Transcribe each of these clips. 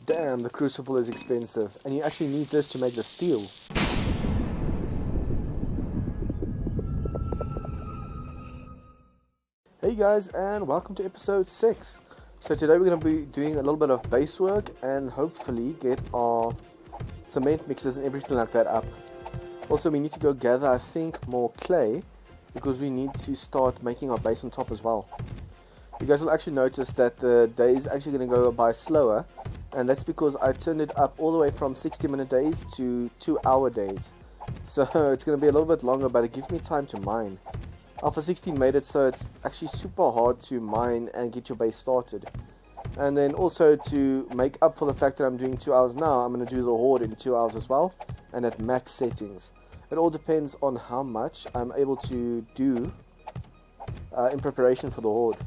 Damn, the crucible is expensive, and you actually need this to make the steel. Hey guys, and welcome to episode 6. So today we're going to be doing a little bit of base work and hopefully get our cement mixers and everything like that up. Also, we need to go gather, I think, more clay because we need to start making our base on top as well. You guys will actually notice that the day is actually going to go by slower, and that's because I turned it up all the way from 60-minute days to 2-hour days. So it's going to be a little bit longer, but it gives me time to mine. Alpha 16 made it so it's actually super hard to mine and get your base started. And then also to make up for the fact that I'm doing 2 hours now, I'm going to do the horde in 2 hours as well, and at max settings. It all depends on how much I'm able to do in preparation for the horde.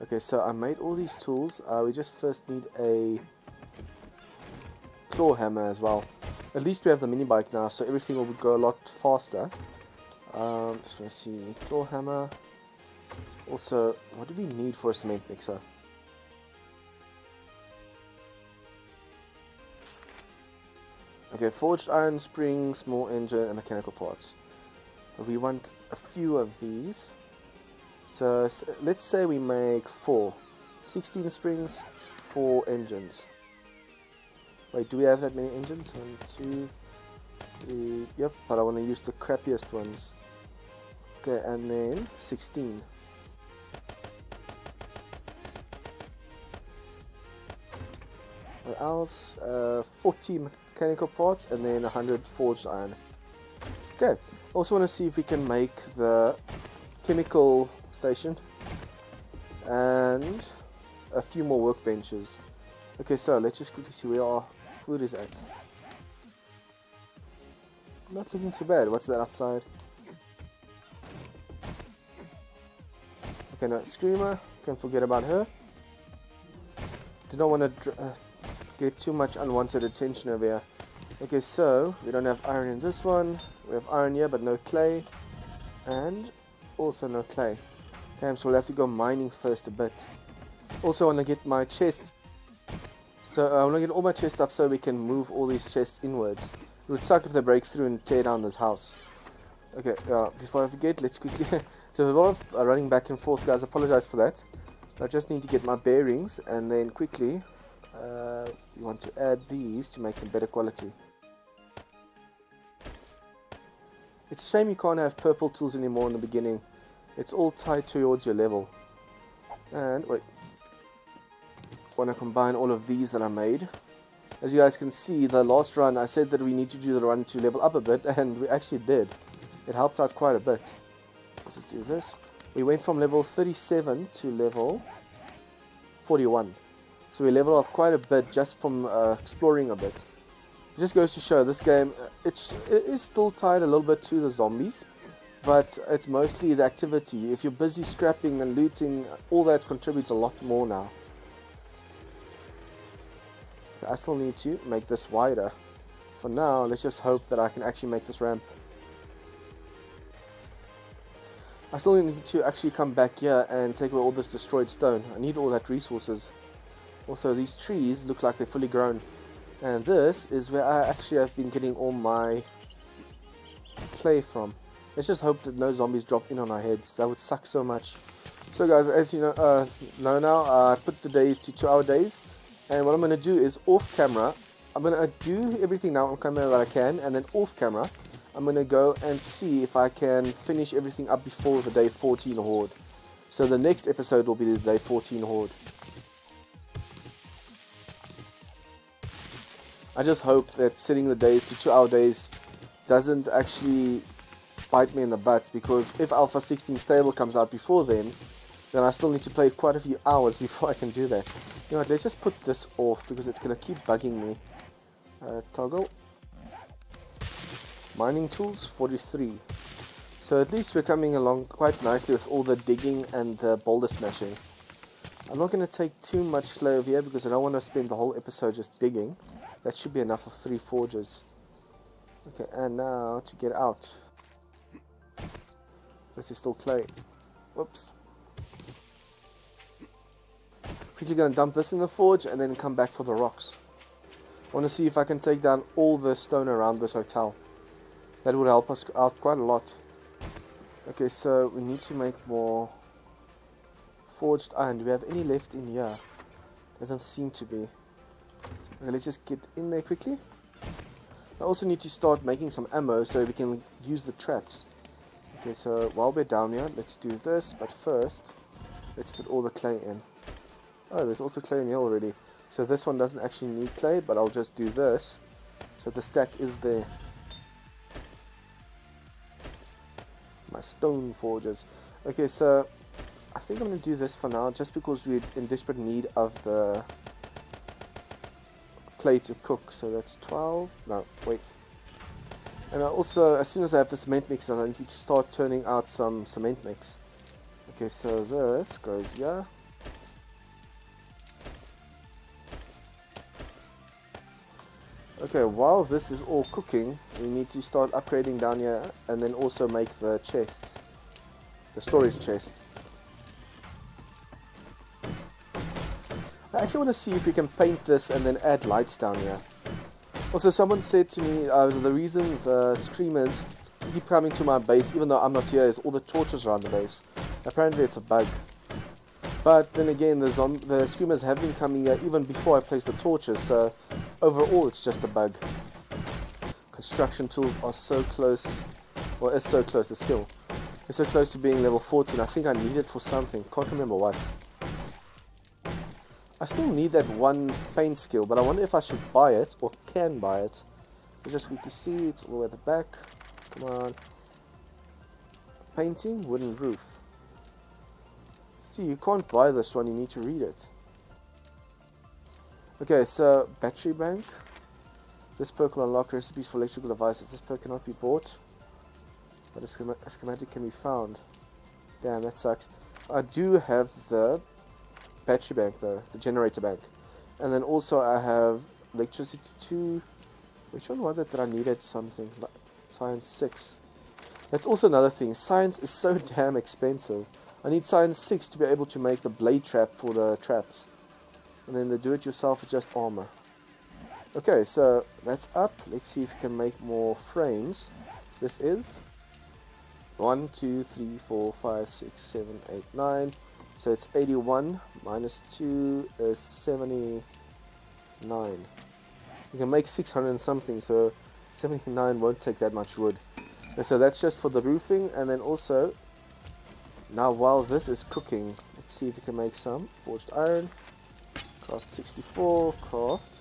Okay, so I made all these tools. We just first need a claw hammer as well. At least we have the mini bike now, so everything will go a lot faster. Just want to see, claw hammer. Also, what do we need for a cement mixer? Okay, forged iron, springs, small engine, and mechanical parts. We want a few of these. So let's say we make 4. 16 springs, 4 engines. Wait, do we have that many engines? 1, 2, 3. Yep, but I want to use the crappiest ones. Okay, and then 16. What else? 40 mechanical parts and then 100 forged iron. Okay, also want to see if we can make the chemical station and a few more workbenches. Okay, so let's just quickly see where our food is at. Not looking too bad. What's that outside? Okay, no, Screamer. Can't forget about her. Do not want to get too much unwanted attention over here. Okay, so we don't have iron in this one. We have iron here, but no clay. And also no clay. Okay, so we'll have to go mining first a bit. Also want to get my chests. So I want to get all my chests up so we can move all these chests inwards. It would suck if they break through and tear down this house. Okay, before I forget, let's quickly... So a lot of running back and forth, guys. I apologize for that. I just need to get my bearings, and then quickly we want to add these to make them better quality. It's a shame you can't have purple tools anymore in the beginning. It's all tied towards your level. And wait, want to combine all of these that I made. As you guys can see, the last run I said that we need to do the run to level up a bit, and we actually did. It helped out quite a bit. Let's just do this. We went from level 37 to level 41. So we leveled off quite a bit just from exploring a bit. It just goes to show this game, it is still tied a little bit to the zombies, but it's mostly the activity. If you're busy scrapping and looting, all that contributes a lot more now. I still need to make this wider. For now, let's just hope that I can actually make this ramp. I still need to actually come back here and take away all this destroyed stone. I need all that resources. Also, these trees look like they're fully grown. And this is where I actually have been getting all my clay from. Let's just hope that no zombies drop in on our heads. That would suck so much. So guys, as you know now, I put the days to 2-hour days. And what I'm going to do is off camera, I'm going to do everything now on camera that I can. And then off camera, I'm going to go and see if I can finish everything up before the day 14 horde. So the next episode will be the day 14 horde. I just hope that setting the days to 2-hour days doesn't actually bite me in the butt, because if Alpha 16 stable comes out before then I still need to play quite a few hours before I can do that. You know what, let's just put this off because it's going to keep bugging me. Toggle. Mining tools, 43. So at least we're coming along quite nicely with all the digging and the boulder smashing. I'm not going to take too much clay over here because I don't want to spend the whole episode just digging. That should be enough of 3 forges. Okay, and now to get out. This is still clay. Whoops. quickly going to dump this in the forge and then come back for the rocks. I want to see if I can take down all the stone around this hotel. That would help us out quite a lot. Okay, so we need to make more forged iron. Do we have any left in here? Doesn't seem to be. Okay, let's just get in there quickly. I also need to start making some ammo so we can use the traps. Okay, so while we're down here, let's do this. But first, let's put all the clay in. Oh, there's also clay in here already. So this one doesn't actually need clay, but I'll just do this. So the stack is there. My stone forges. Okay, so I think I'm going to do this for now, just because we're in desperate need of the clay to cook. So that's 12. No, wait. And I also, as soon as I have the cement mix, I need to start turning out some cement mix. Okay, so this goes here. Okay, while this is all cooking, we need to start upgrading down here and then also make the chests, the storage chest. I actually want to see if we can paint this and then add lights down here. Also, someone said to me the reason the screamers keep coming to my base even though I'm not here is all the torches around the base. Apparently it's a bug. But then again, the screamers have been coming here even before I place the torches, so overall it's just a bug. Construction tools are so close, well, it's so close, the skill. It's so close to being level 14. I think I need it for something, can't remember what. I still need that one paint skill, but I wonder if I should buy it, or can buy it. Let's just quickly see, it's all the way at the back. Come on. Painting, wooden roof. See, you can't buy this one, you need to read it. Okay, so battery bank. This perk will unlock recipes for electrical devices. This perk cannot be bought, but a schematic can be found. Damn, that sucks. I do have the battery bank though, the generator bank. And then also I have electricity 2. Which one was it that I needed something? Science 6. That's also another thing. Science is so damn expensive. I need Science 6 to be able to make the blade trap for the traps. And then the do-it-yourself is just armor. Okay, so that's up. Let's see if we can make more frames. This is 1, 2, 3, 4, 5, 6, 7, 8, 9. So it's 81 minus 2 is 79. You can make 600 and something, so 79 won't take that much wood. And so that's just for the roofing, and then also, now while this is cooking, let's see if we can make some forged iron. Craft 64, craft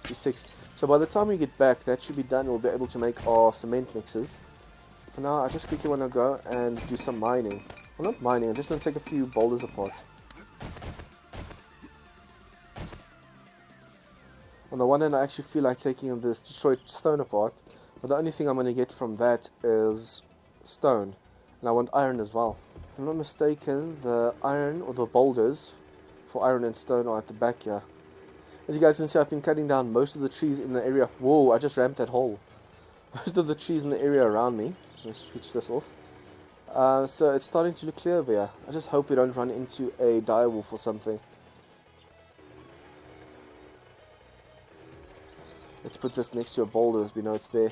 56. So by the time we get back, that should be done. We'll be able to make our cement mixes. For now, I just quickly want to go and do some mining. Well, not mining, I'm just going to take a few boulders apart. On the one hand, I actually feel like taking this destroyed stone apart, but the only thing I'm going to get from that is stone. And I want iron as well. If I'm not mistaken, the iron, or the boulders for iron and stone are at the back here. As you guys can see, I've been cutting down most of the trees in the area. Whoa, I just ramped that hole. Most of the trees in the area around me. Just going to switch this off. So it's starting to look clear over here. I just hope we don't run into a direwolf or something. Let's put this next to a boulder as we know it's there.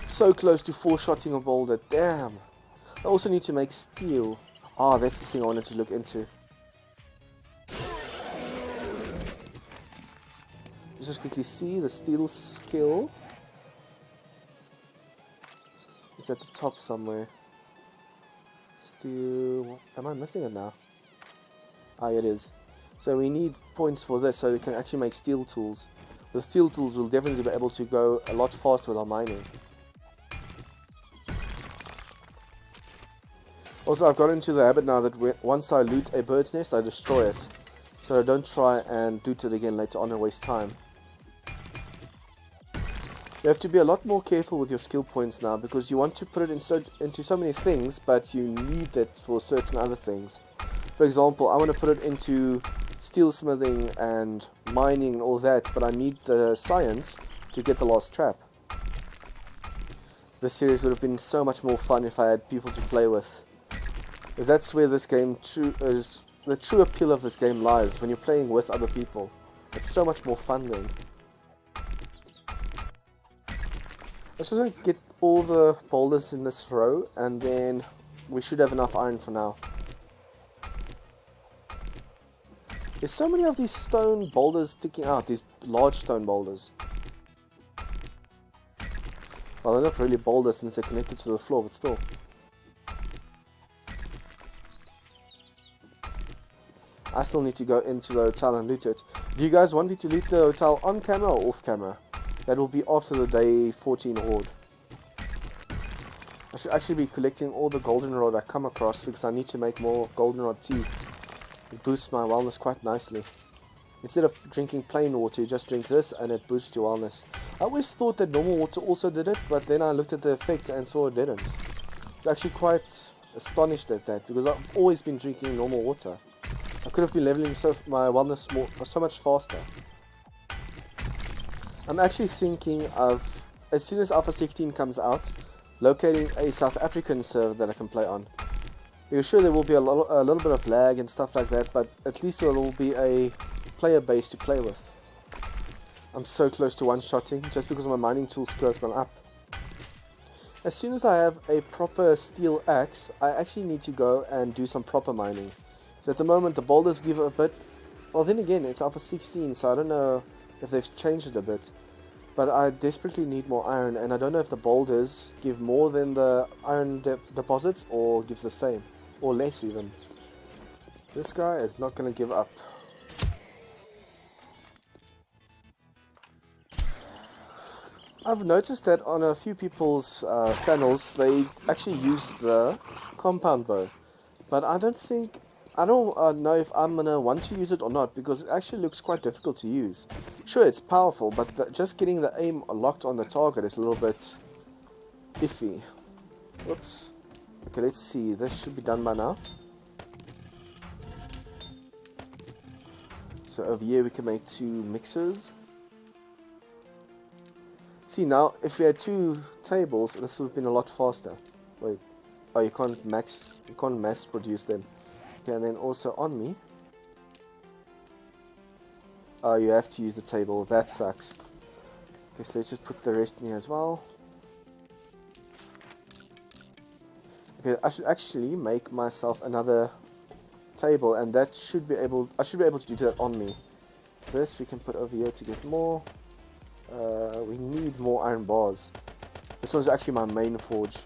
So close to four-shotting a boulder. Damn. I also need to make steel. Ah, that's the thing I wanted to look into. Let's just quickly see the steel skill. It's at the top somewhere. Steel. Am I missing it now? Ah, it is. So we need points for this so we can actually make steel tools. With steel tools, we'll definitely be able to go a lot faster with our mining. Also, I've got into the habit now that once I loot a bird's nest, I destroy it. So I don't try and loot it again later on and waste time. You have to be a lot more careful with your skill points now because you want to put it into so many things, but you need that for certain other things. For example, I want to put it into steel smithing and mining and all that, but I need the science to get the last trap. this series would have been so much more fun if I had people to play with. Because that's where this game the true appeal of this game lies, when you're playing with other people. It's so much more fun then. Let's just get all the boulders in this row, and then we should have enough iron for now. There's so many of these stone boulders sticking out, these large stone boulders. Well, they're not really boulders since they're connected to the floor, but still. I still need to go into the hotel and loot it. Do you guys want me to loot the hotel on camera or off camera? That will be after the day 14 horde. I should actually be collecting all the goldenrod I come across because I need to make more goldenrod tea. It boosts my wellness quite nicely. Instead of drinking plain water, you just drink this and it boosts your wellness. I always thought that normal water also did it, but then I looked at the effect and saw it didn't. I was actually quite astonished at that because I've always been drinking normal water. I could have been leveling my wellness so much faster. I'm actually thinking of, as soon as Alpha 16 comes out, locating a South African server that I can play on. You're sure there will be a little bit of lag and stuff like that, but at least there will be a player base to play with. I'm so close to one-shotting just because my mining tool skill has gone up. As soon as I have a proper steel axe, I actually need to go and do some proper mining. So at the moment the boulders give a bit, well then again it's Alpha 16, so I don't know if they've changed it a bit. But I desperately need more iron, and I don't know if the boulders give more than the iron deposits or gives the same, or less even. This guy is not going to give up. I've noticed that on a few people's channels they actually use the compound bow, but I don't know if I'm gonna want to use it or not, because it actually looks quite difficult to use. Sure, it's powerful, but just getting the aim locked on the target is a little bit iffy. Whoops. Okay, let's see. This should be done by now. So over here we can make 2 mixers. See, now if we had 2 tables, this would have been a lot faster. Wait. Oh, you can't mass produce them. Okay, and then also on me. Oh, you have to use the table. That sucks. Okay, so let's just put the rest in here as well. Okay, I should actually make myself another table, and that should be able. I should be able to do that on me. This we can put over here to get more. We need more iron bars. This one's actually my main forge.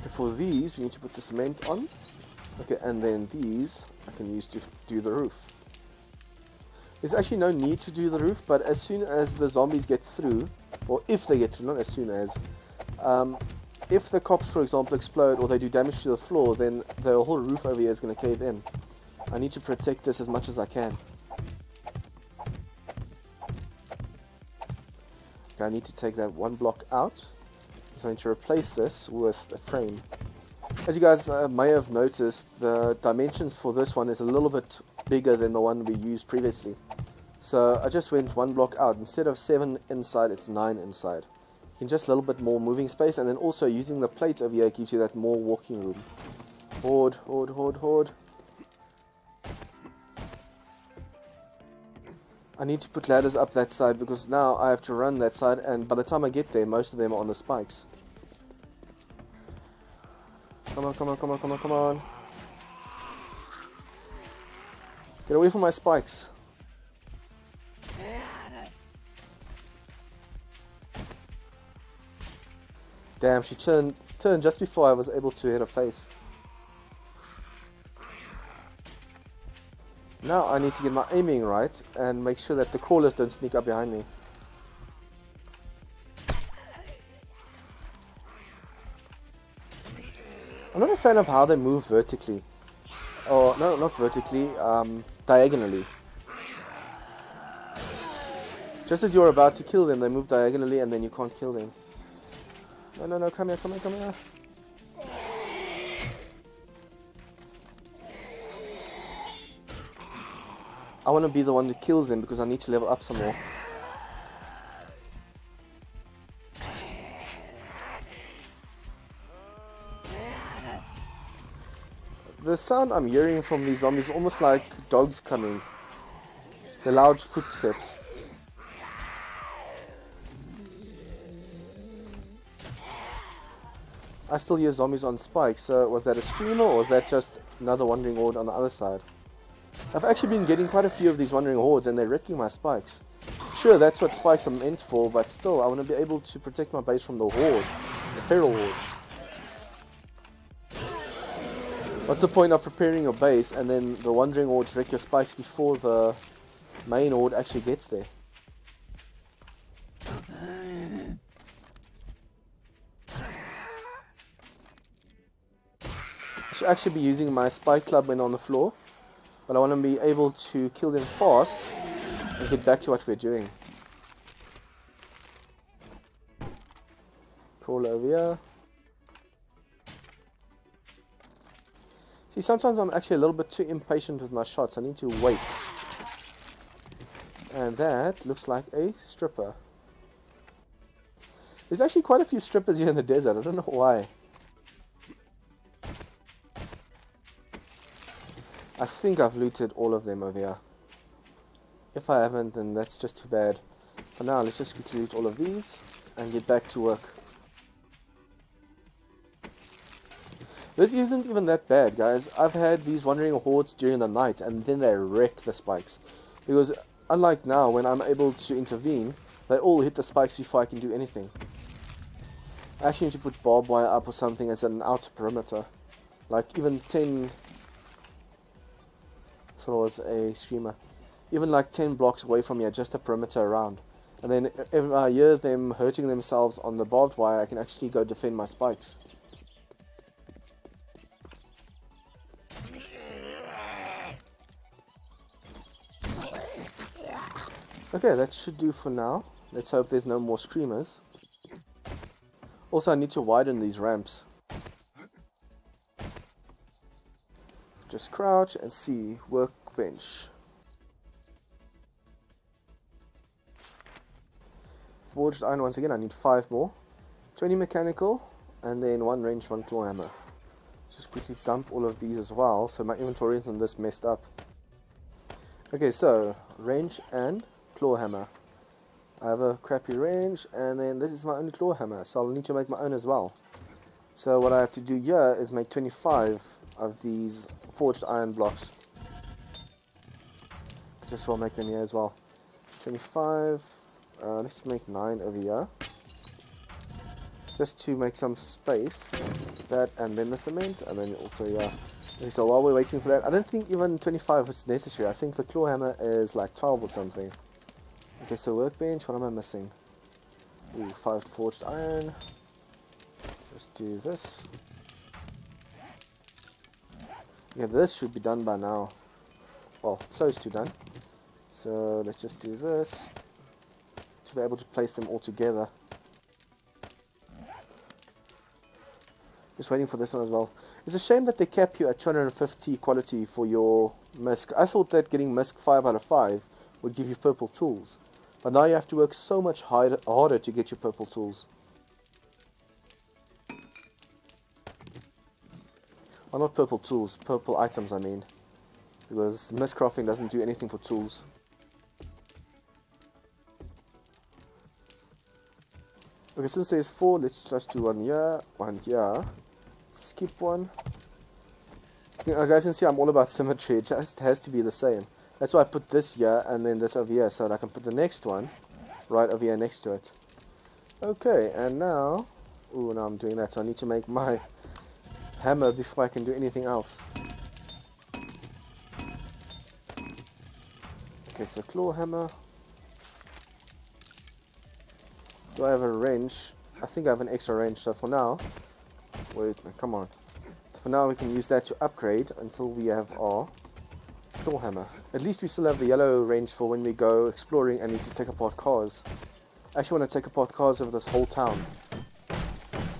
For these, we need to put the cement on. Okay, and then these I can use to do the roof. There's actually no need to do the roof, but as soon as the zombies get through, or if they get through, not as soon as, if the cops, for example, explode or they do damage to the floor, then the whole roof over here is going to cave in. I need to protect this as much as I can. Okay, I need to take that 1 block out. So I need to replace this with a frame. As you guys may have noticed, the dimensions for this one is a little bit bigger than the one we used previously. So I just went 1 block out. Instead of 7 inside, it's 9 inside. You can just a little bit more moving space, and then also using the plate over here gives you that more walking room. Horde, horde, horde, horde. I need to put ladders up that side because now I have to run that side, and by the time I get there, most of them are on the spikes. Come on, come on, come on, come on, come on. Get away from my spikes. Damn, she turned just before I was able to hit her face. Now I need to get my aiming right and make sure that the crawlers don't sneak up behind me. I'm not a fan of how they move vertically. Oh, no, not vertically, diagonally. Just as you're about to kill them, they move diagonally and then you can't kill them. No, no, no, come here, come here, come here. I want to be the one that kills them because I need to level up some more. The sound I'm hearing from these zombies is almost like dogs coming. The loud footsteps. I still hear zombies on spikes, so was that a screamer or was that just another wandering horde on the other side? I've actually been getting quite a few of these wandering hordes and they're wrecking my spikes. Sure, that's what spikes are meant for, but still, I want to be able to protect my base from the horde, the feral horde. What's the point of preparing your base and then the wandering hordes wreck your spikes before the main horde actually gets there? I should actually be using my spike club when on the floor, but I want to be able to kill them fast and get back to what we're doing. Crawl over here. See, sometimes I'm actually a little bit too impatient with my shots. I need to wait. And that looks like a stripper. There's actually quite a few strippers here in the desert. I don't know why. I think I've looted all of them over here. If I haven't, then that's just too bad. For now, let's just quickly loot all of these and get back to work. This isn't even that bad, guys. I've had these wandering hordes during the night and then they wreck the spikes. Because unlike now, when I'm able to intervene, they all hit the spikes before I can do anything. I actually need to put barbed wire up or something as an outer perimeter. Like even 10... So it was a screamer. Even like 10 blocks away from here, just a perimeter around. And then if I hear them hurting themselves on the barbed wire, I can actually go defend my spikes. Okay, that should do for now. Let's hope there's no more screamers. Also, I need to widen these ramps. Just crouch and see. Workbench. Forged iron once again. I need 5 more. 20 mechanical. And then 1 range, 1 claw hammer. Just quickly dump all of these as well. So my inventory isn't this messed up. Okay, so range and claw hammer. I have a crappy range. And then this is my only claw hammer. So I'll need to make my own as well. So what I have to do here is make 25 of these forged iron blocks. Just will make them here as well. 25. Let's make 9 over here. Just to make some space. That and then the cement and then also here. Okay, so while we're waiting for that, I don't think even 25 is necessary. I think the claw hammer is like 12 or something. Okay, so workbench, what am I missing? Ooh, 5 forged iron. Just do this. Yeah, this should be done by now. Well, close to done. So let's just do this to be able to place them all together. Just waiting for this one as well. It's a shame that they cap you at 250 quality for your misc. I thought that getting misc 5 out of 5 would give you purple tools. But now you have to work so much harder to get your purple tools. Well, not purple tools, purple items I mean. Because misc crafting doesn't do anything for tools. Okay, since there's 4, let's just do 1 here, 1 here. Skip 1. You guys can see I'm all about symmetry, it just has to be the same. That's why I put this here and then this over here, so that I can put the next one right over here next to it. Okay, and now... Ooh, now I'm doing that, so I need to make my hammer before I can do anything else. Okay, so claw hammer. Do I have a wrench? I think I have an extra wrench, so for now... Wait, come on. For now we can use that to upgrade until we have our claw hammer. At least we still have the yellow wrench for when we go exploring and need to take apart cars. I actually want to take apart cars over this whole town.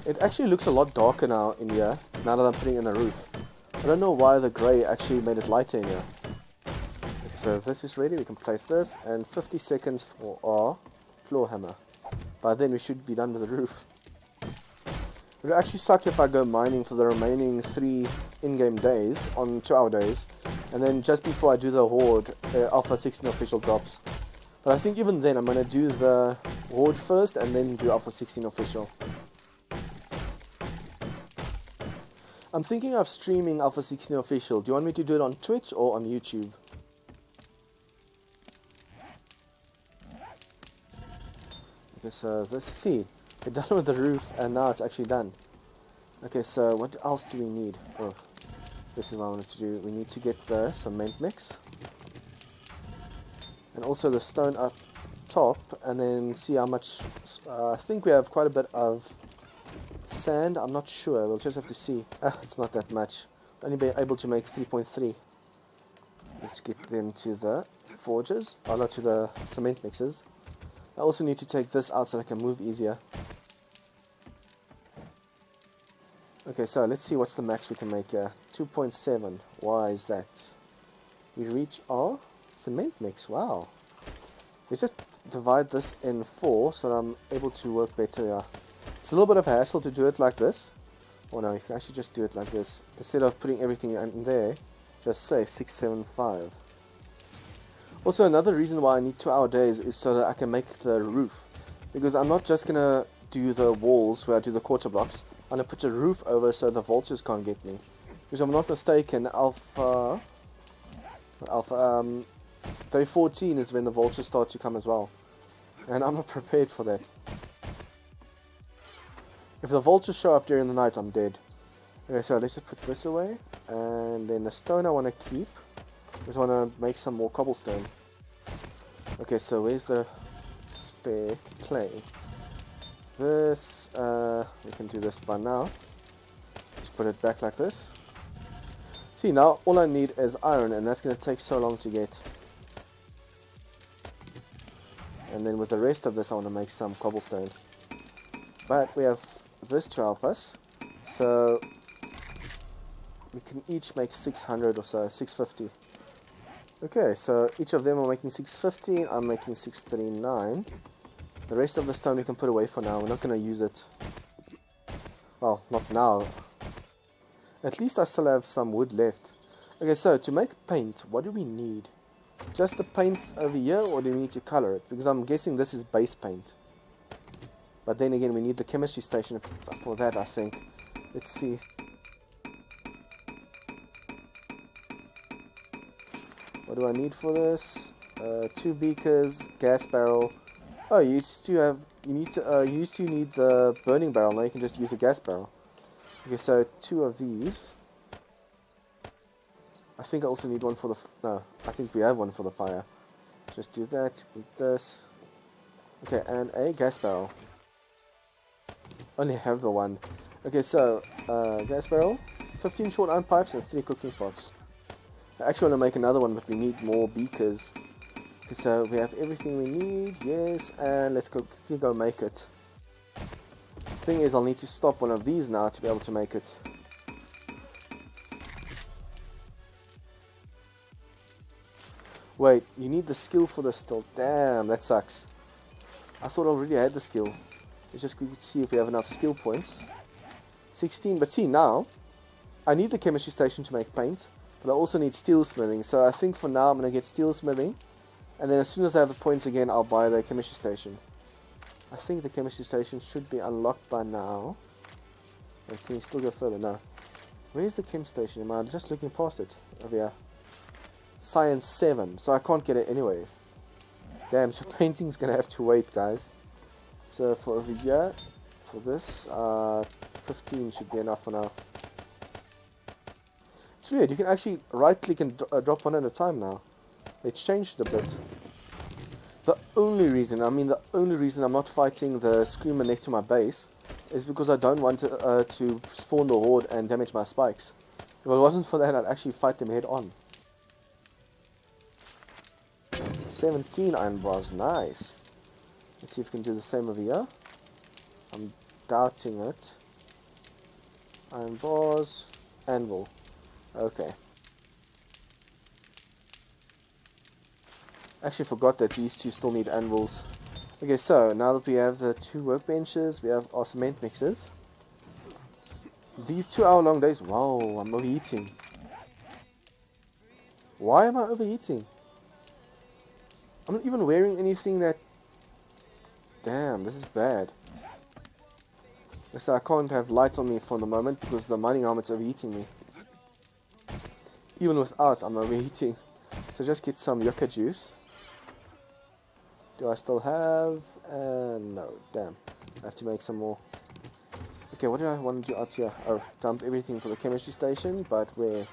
It actually looks a lot darker now in here, now that I'm putting in a roof. I don't know why the grey actually made it lighter in here. so this is ready. We can place this, and 50 seconds for our claw hammer. By then we should be done with the roof. It would actually suck if I go mining for the remaining 3 in-game days, on 2-hour days, and then just before I do the Horde, Alpha 16 official drops. But I think even then I'm going to do the Horde first, and then do Alpha 16 official. I'm thinking of streaming Alpha 16 official. Do you want me to do it on Twitch or on YouTube? Okay, so this, see, we're done with the roof, and now it's actually done. Okay, so what else do we need? Oh, this is what I wanted to do. We need to get the cement mix, and also the stone up top, and then see how much. I think we have quite a bit of sand. I'm not sure. We'll just have to see. It's not that much. Only be able to make 3.3. Let's get them to the forges, or not to the cement mixers. I also need to take this out so I can move easier. Okay, so let's see what's the max we can make here. 2.7. Why is that? We reach our cement mix. Wow. Let's just divide this in 4 so that I'm able to work better here. It's a little bit of a hassle to do it like this. Oh no, you can actually just do it like this. Instead of putting everything in there, just say 675. Also, another reason why I need 2-hour days is so that I can make the roof. Because I'm not just going to do the walls where I do the quarter blocks. I'm going to put a roof over so the vultures can't get me. Because I'm not mistaken, day 14 is when the vultures start to come as well. And I'm not prepared for that. If the vultures show up during the night, I'm dead. Okay, so let's just put this away. And then the stone I want to keep. I just want to make some more cobblestone. Okay, so where's the spare clay? This, we can do this by now. Just put it back like this. See, now all I need is iron, and that's going to take so long to get. And then with the rest of this, I want to make some cobblestone. But we have this to help us. So we can each make 600 or so, 650. Okay, so each of them are making 650, I'm making 639. The rest of the stone we can put away for now, we're not going to use it. Well, not now. At least I still have some wood left. Okay, so to make paint, what do we need? Just the paint over here, or do we need to color it? Because I'm guessing this is base paint. But then again, we need the chemistry station for that, I think. Let's see. What do I need for this? 2 beakers, gas barrel. Oh, you used to need the burning barrel. Now you can just use a gas barrel. Okay, so 2 of these. I think I also need one for the. No, I think we have one for the fire. Just do that. Eat this. Okay, and a gas barrel. Only have the one. Okay, so gas barrel, 15 short iron pipes, and 3 cooking pots. I actually want to make another one, but we need more beakers. Okay, so we have everything we need, yes, and let's go make it. Thing is, I'll need to stop one of these now to be able to make it. Wait, you need the skill for this still. Damn, that sucks. I thought I already had the skill. Let's just quickly see if we have enough skill points. 16, but see now, I need the chemistry station to make paint. But I also need steel smithing, so I think for now I'm going to get steel smithing, and then as soon as I have the points again, I'll buy the chemistry station. I think the chemistry station should be unlocked by now. Wait, can we still go further? No. Where's the chem station? Am I just looking past it? Over here. Science 7, so I can't get it anyways. Damn, so painting's going to have to wait, guys. So for over here, for this, 15 should be enough for now. It's weird, you can actually right click and drop one at a time now. It's changed a bit. The only reason I'm not fighting the screamer next to my base is because I don't want to spawn the horde and damage my spikes. If it wasn't for that, I'd actually fight them head on. 17 iron bars, nice. Let's see if we can do the same over here. I'm doubting it. Iron bars, anvil. Okay. Actually forgot that these two still need anvils. Okay, so now that we have the 2 workbenches, we have our cement mixers. These 2-hour-long days. Wow, I'm overheating. Why am I overheating? I'm not even wearing anything that... Damn, this is bad. So I can't have lights on me for the moment because the mining helmet's overheating me. Even without, I'm overheating. So just get some yucca juice. Do I still have... no, damn. I have to make some more. Okay, what did I want to do out here? Oh, dump everything for the chemistry station, but where?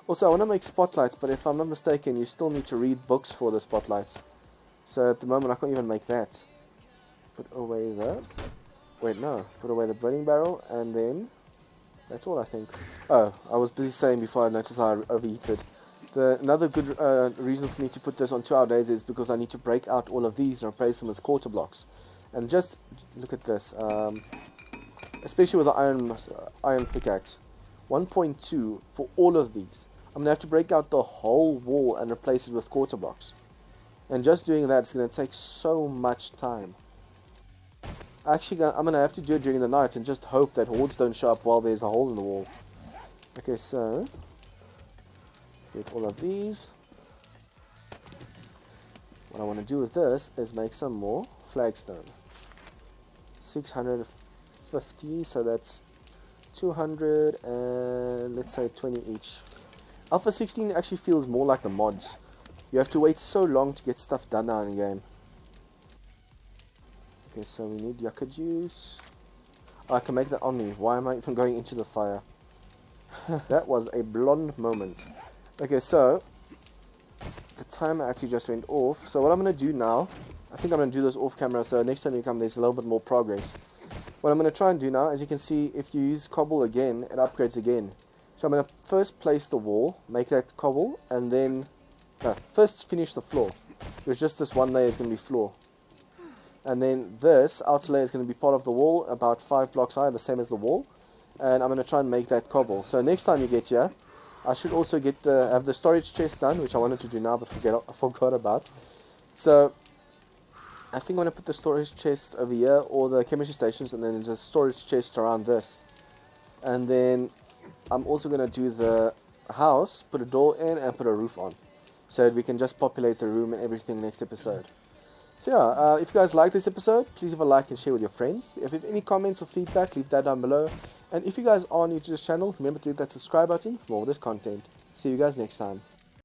Also, I want to make spotlights, but if I'm not mistaken, you still need to read books for the spotlights. So at the moment, I can't even make that. Put away the... Wait, no. Put away the burning barrel, and then... That's all, I think. Oh, I was busy saying before I noticed I overheated. Another good reason for me to put this on 2-hour days is because I need to break out all of these and replace them with quarter blocks. And just look at this. Especially with the iron pickaxe. 1.2 for all of these. I'm going to have to break out the whole wall and replace it with quarter blocks. And just doing that is going to take so much time. Actually, I'm going to have to do it during the night and just hope that hordes don't show up while there's a hole in the wall. Okay, so... Get all of these. What I want to do with this is make some more flagstone. 650, so that's 200 and let's say 20 each. Alpha 16 actually feels more like the mods. You have to wait so long to get stuff done now in the game. Okay, so we need yucca juice. Oh, I can make that on me. Why am I even going into the fire? That was a blonde moment. Okay, so the timer actually just went off. So what I'm going to do now, I think I'm going to do this off camera, so next time you come there's a little bit more progress. What I'm going to try and do now, as you can see, if you use cobble again, it upgrades again. So I'm going to first place the wall, make that cobble, and then first finish the floor. Because just this one layer is going to be floor. And then this outer layer is going to be part of the wall, about 5 blocks high, the same as the wall. And I'm going to try and make that cobble. So next time you get here, I should also have the storage chest done, which I wanted to do now, but I forgot about. So I think I'm going to put the storage chest over here, or the chemistry stations, and then just storage chest around this. And then I'm also going to do the house, put a door in, and put a roof on. So that we can just populate the room and everything next episode. So yeah, if you guys like this episode, please leave a like and share with your friends. If you have any comments or feedback, leave that down below. And if you guys are new to this channel, remember to hit that subscribe button for more of this content. See you guys next time.